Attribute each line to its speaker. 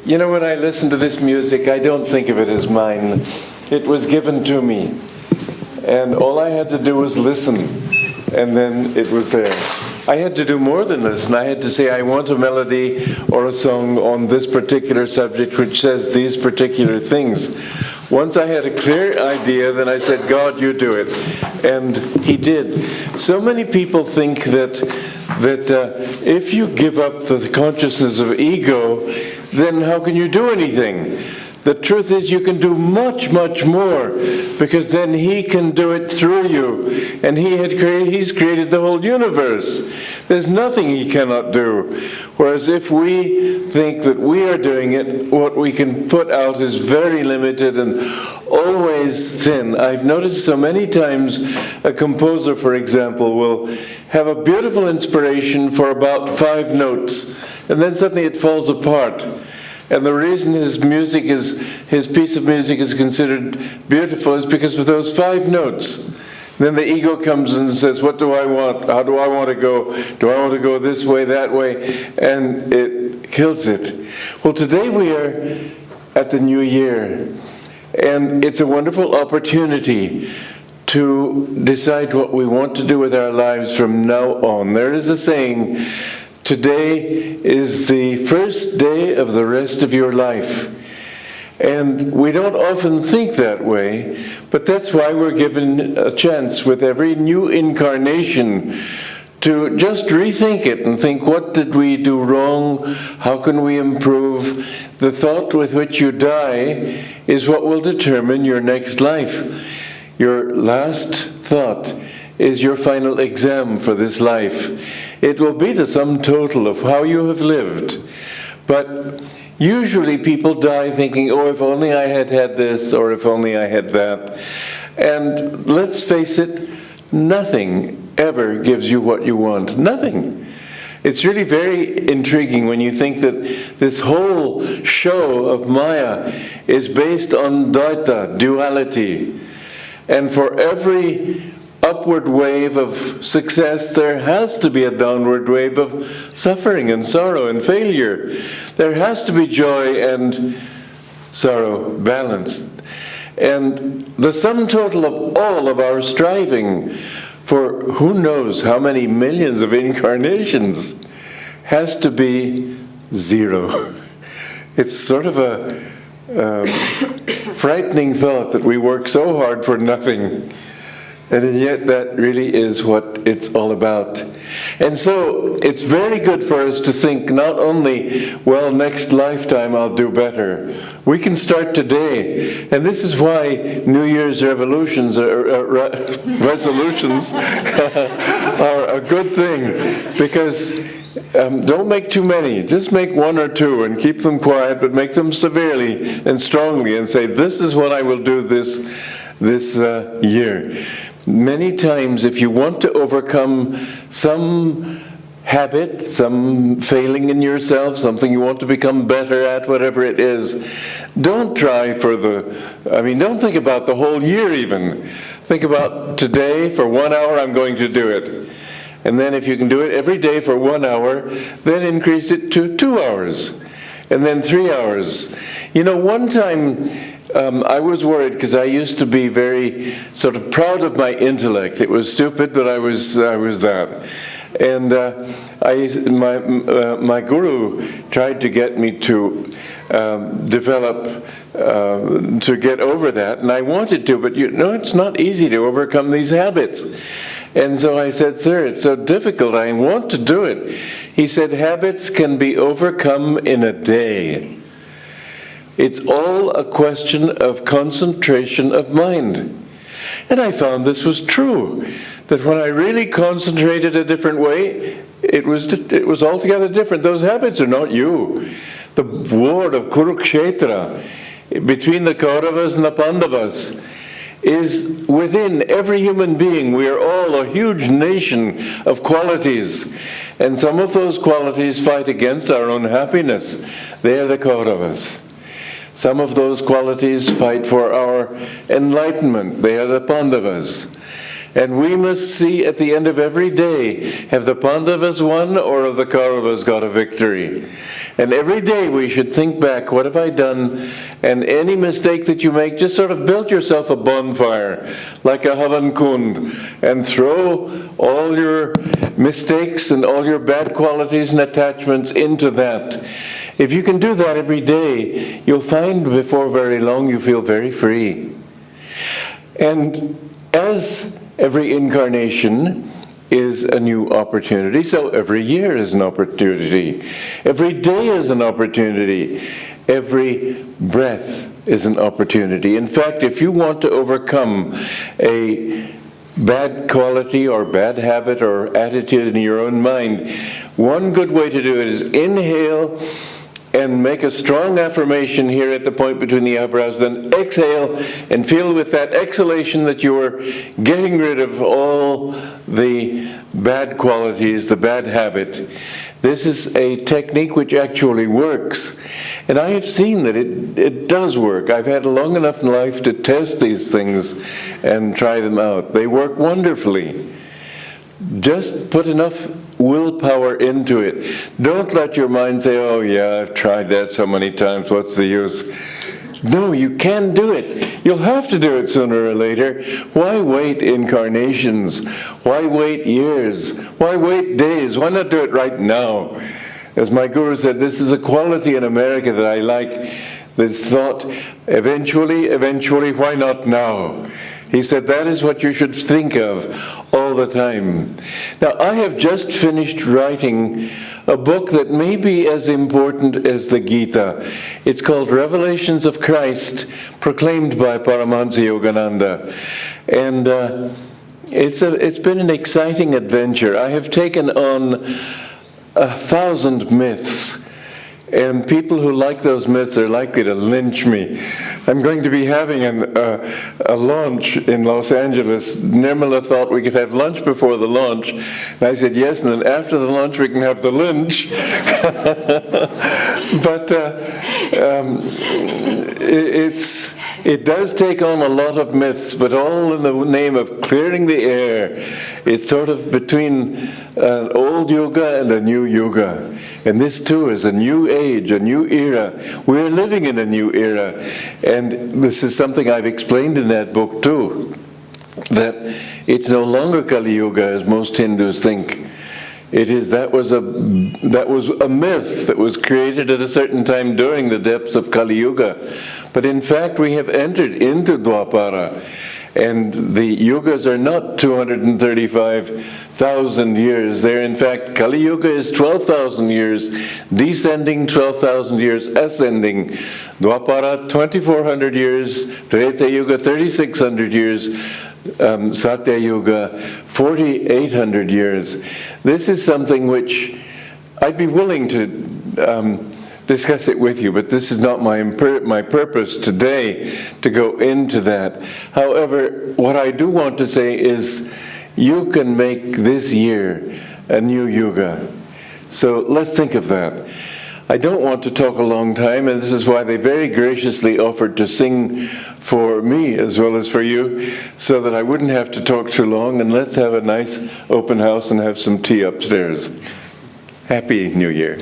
Speaker 1: You know, when I listen to this music, I don't think of it as mine. It was given to me. And all I had to do was listen, and then it was there. I had to do more than listen. I had to say, I want a melody or a song on this particular subject which says these particular things. Once I had a clear idea, then I said, God, you do it. And He did. So many people think that if you give up the consciousness of ego, then how can you do anything? The truth is you can do much, much more, because then He can do it through you. And He's created the whole universe. There's nothing He cannot do. Whereas if we think that we are doing it, what we can put out is very limited and always thin. I've noticed so many times a composer, for example, will have a beautiful inspiration for about 5 notes, and then suddenly it falls apart. And the reason his piece of music is considered beautiful is because of those 5 notes. Then the ego comes and says, what do I want? How do I want to go? Do I want to go this way, that way? And it kills it. Well, today we are at the new year. And it's a wonderful opportunity to decide what we want to do with our lives from now on. There is a saying, today is the first day of the rest of your life. And we don't often think that way, but that's why we're given a chance with every new incarnation to just rethink it and think, what did we do wrong? How can we improve? The thought with which you die is what will determine your next life. Your last thought is your final exam for this life. It will be the sum total of how you have lived. But usually people die thinking, oh, if only I had had this, or if only I had that. And let's face it, nothing ever gives you what you want. Nothing. It's really very intriguing when you think that this whole show of Maya is based on Dvaita, duality. And for every upward wave of success, there has to be a downward wave of suffering and sorrow and failure. There has to be joy and sorrow balanced. And the sum total of all of our striving for who knows how many millions of incarnations has to be 0. It's sort of a frightening thought that we work so hard for nothing. And yet that really is what it's all about. And so it's very good for us to think not only, well, next lifetime I'll do better. We can start today. And this is why New Year's resolutions are a good thing. Because don't make too many. Just make 1 or 2 and keep them quiet, but make them severely and strongly and say, this is what I will do this year. Many times, if you want to overcome some habit, some failing in yourself, something you want to become better at, whatever it is, don't don't think about the whole year even. Think about today, for 1 hour I'm going to do it. And then if you can do it every day for 1 hour, then increase it to 2 hours. And then 3 hours. You know, one time I was worried because I used to be very sort of proud of my intellect. It was stupid, but I was that. And my guru tried to get me to to get over that, and I wanted to, but it's not easy to overcome these habits. And so I said, sir, it's so difficult. I want to do it. He said, habits can be overcome in a day. It's all a question of concentration of mind. And I found this was true, that when I really concentrated a different way, it was altogether different. Those habits are not you. The war of Kurukshetra between the Kauravas and the Pandavas is within every human being. We are all a huge nation of qualities. And some of those qualities fight against our own happiness. They are the Kauravas. Some of those qualities fight for our enlightenment. They are the Pandavas. And we must see at the end of every day, have the Pandavas won or have the Kauravas got a victory? And every day we should think back, what have I done? And any mistake that you make, just sort of build yourself a bonfire, like a Havan Kund, and throw all your mistakes and all your bad qualities and attachments into that. If you can do that every day, you'll find before very long you feel very free. And as every incarnation is a new opportunity, so every year is an opportunity. Every day is an opportunity. Every breath is an opportunity. In fact, if you want to overcome a bad quality or bad habit or attitude in your own mind, one good way to do it is inhale and make a strong affirmation here at the point between the eyebrows, then exhale and feel with that exhalation that you are getting rid of all the bad qualities, the bad habit. This is a technique which actually works. And I have seen that it does work. I've had a long enough life to test these things and try them out. They work wonderfully. Just put enough willpower into it. Don't let your mind say, oh yeah, I've tried that so many times, what's the use? No, you can do it. You'll have to do it sooner or later. Why wait incarnations? Why wait years? Why wait days? Why not do it right now? As my guru said, this is a quality in America that I like, this thought, eventually, why not now? He said that is what you should think of all the time. Now, I have just finished writing a book that may be as important as the Gita. It's called Revelations of Christ, proclaimed by Paramhansa Yogananda. And it's been an exciting adventure. I have taken on 1,000 myths. And people who like those myths are likely to lynch me. I'm going to be having a launch in Los Angeles. Nirmala thought we could have lunch before the launch. And I said yes, and then after the lunch we can have the lynch. But it does take on a lot of myths, but all in the name of clearing the air. It's sort of between an old yoga and a new yoga. And this too is a new age, a new era. We're living in a new era. And this is something I've explained in that book too, that it's no longer Kali Yuga as most Hindus think. That was a myth that was created at a certain time during the depths of Kali Yuga. But in fact, we have entered into Dwapara. And the yugas are not 235,000 years. They're in fact, Kali Yuga is 12,000 years, descending 12,000 years, ascending. Dwapara, 2,400 years, Treta Yuga, 3,600 years, Satya Yuga, 4,800 years. This is something which I'd be willing to discuss it with you, but this is not my purpose today to go into that. However, what I do want to say is you can make this year a new yuga. So let's think of that. I don't want to talk a long time, and this is why they very graciously offered to sing for me as well as for you, so that I wouldn't have to talk too long, and let's have a nice open house and have some tea upstairs. Happy New Year.